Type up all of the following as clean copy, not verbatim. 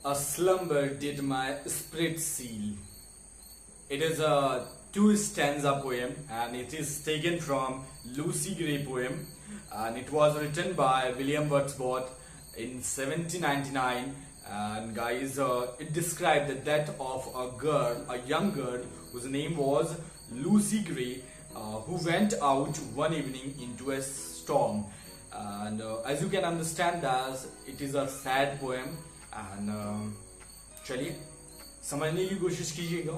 A slumber did my spirit seal. It is a two-stanza poem and it is taken from Lucy Gray poem, and it was written by William Wordsworth in 1799. And guys, it described the death of a young girl whose name was Lucy Gray, who went out one evening into a storm. And as you can understand that it is a sad poem. And चलिए समझने की कोशिश कीजिएगा.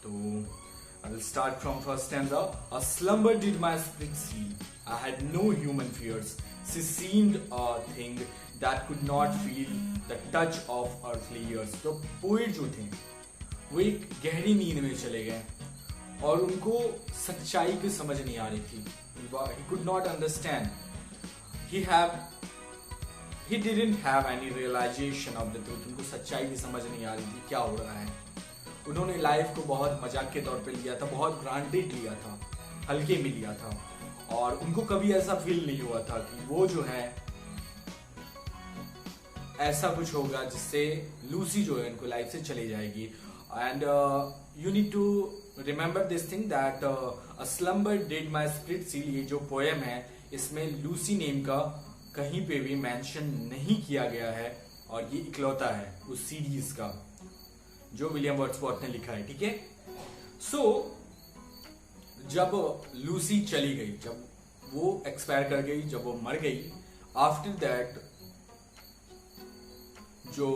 तो I will start from first stanza. A slumber did my spirit seal. I had no human fears. She seemed a thing that could not feel the touch of earthly years. तो poet जो थे वो एक गहरी नींद में चले गए और उनको सच्चाई की समझ नहीं आ रही थी. He could not understand. He didn't have any realization of the truth. उनको सच्चाई की समझ नहीं आ रही थी क्या हो रहा है. उन्होंने लाइफ को बहुत मजाक के तौर पे लिया था, बहुत ग्रांटेड लिया था, हल्के में लिया था, और उनको कभी ऐसा फील नहीं हुआ था कि वो जो है ऐसा कुछ होगा जिससे लूसी जो है उनको लाइफ से चली जाएगी. And you need to remember this thing that a slumber did my spirit seal. ये जो पोएम है इसमें लूसी नेम का कहीं पे भी मेंशन नहीं किया गया है और ये इकलौता है उस सीरीज का जो विलियम वर्ड्सवर्थ ने लिखा है. ठीक है. सो जब लूसी चली गई, जब वो एक्सपायर कर गई, जब वो मर गई, आफ्टर दैट जो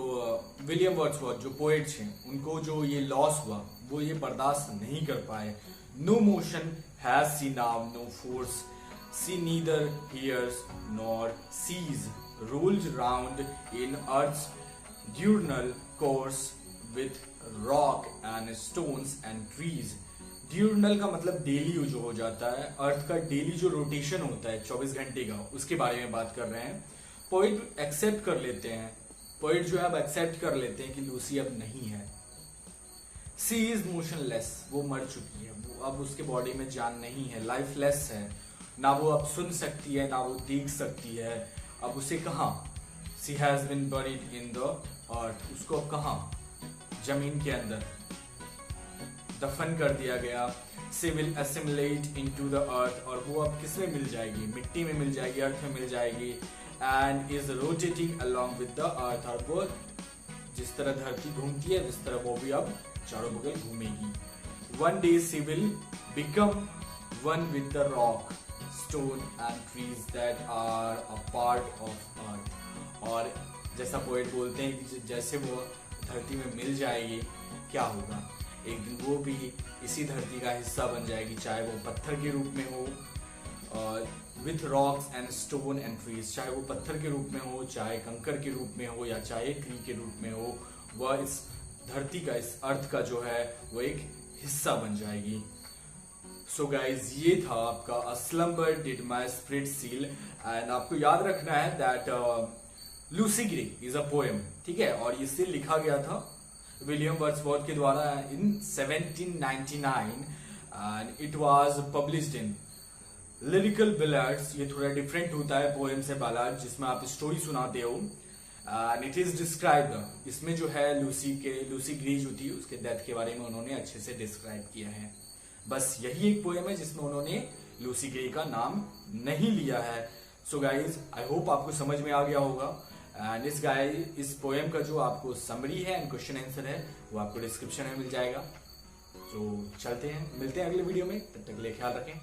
विलियम वर्ड्सवर्थ जो पोएट थे उनको जो ये लॉस हुआ वो ये बर्दाश्त नहीं कर पाए. No motion has she now no force. She neither hears nor sees, rolls round in earth's diurnal course with rock and stones and trees. diurnal का मतलब डेली जो हो जाता है, अर्थ का डेली जो रोटेशन होता है 24 घंटे का, उसके बारे में बात कर रहे हैं. पोइट एक्सेप्ट कर लेते हैं, पोइट जो है अब एक्सेप्ट कर लेते हैं कि लूसी अब नहीं है. सी इज मोशनलेस. वो मर चुकी है, वो अब उसके बॉडी में जान नहीं है, लाइफलेस है. ना वो अब सुन सकती है, ना वो देख सकती है. अब उसे कहाँ, she has been buried in the earth. उसको अब कहाँ, जमीन के अंदर दफन कर दिया गया. She will assimilate into the earth. और वो अब किस में मिल जाएगी, मिट्टी में मिल जाएगी, अर्थ में मिल जाएगी. And is rotating along with the earth. और वो जिस तरह धरती घूमती है जिस तरह वो भी अब चारों बगल घूमेगी. One day she will become one with the rock, stone and trees that are a part of earth. और जैसा पोएट बोलते हैं कि जैसे वो धरती में मिल जाएगी, क्या होगा, एक दिन वो भी इसी धरती का हिस्सा बन जाएगी, चाहे वो पत्थर के रूप में हो, with rocks and stone and trees. चाहे वो पत्थर के रूप में हो, चाहे कंकर के रूप में हो, या चाहे ट्री के रूप में हो, वह इस धरती का, इस अर्थ का जो है वो एक हिस्सा बन जाएगी. सो गाइज, ये था आपका a slumber did my spirit seal. And आपको याद रखना है that Lucy Gray is a poem. ठीक है. और इसे लिखा गया था विलियम वर्ड्सवर्थ के द्वारा in 1799 and it was published in Lyrical Ballads. ये थोड़ा डिफरेंट होता है पोएम से बैलाड, जिसमें आप स्टोरी सुनाते हो. एंड इट इज डिस्क्राइब्ड, इसमें जो है लूसी ग्रे जो थी उसके डेथ के बारे में उन्होंने अच्छे से डिस्क्राइब किया है. बस यही एक पोएम है जिसमें उन्होंने लूसी ग्रे का नाम नहीं लिया है. सो गाइज, आई होप आपको समझ में आ गया होगा. एंड इस पोएम का जो आपको समरी है एंड क्वेश्चन आंसर है वो आपको डिस्क्रिप्शन में मिल जाएगा. तो चलते हैं, मिलते हैं अगले वीडियो में. तब तक के लिए ख्याल रखें.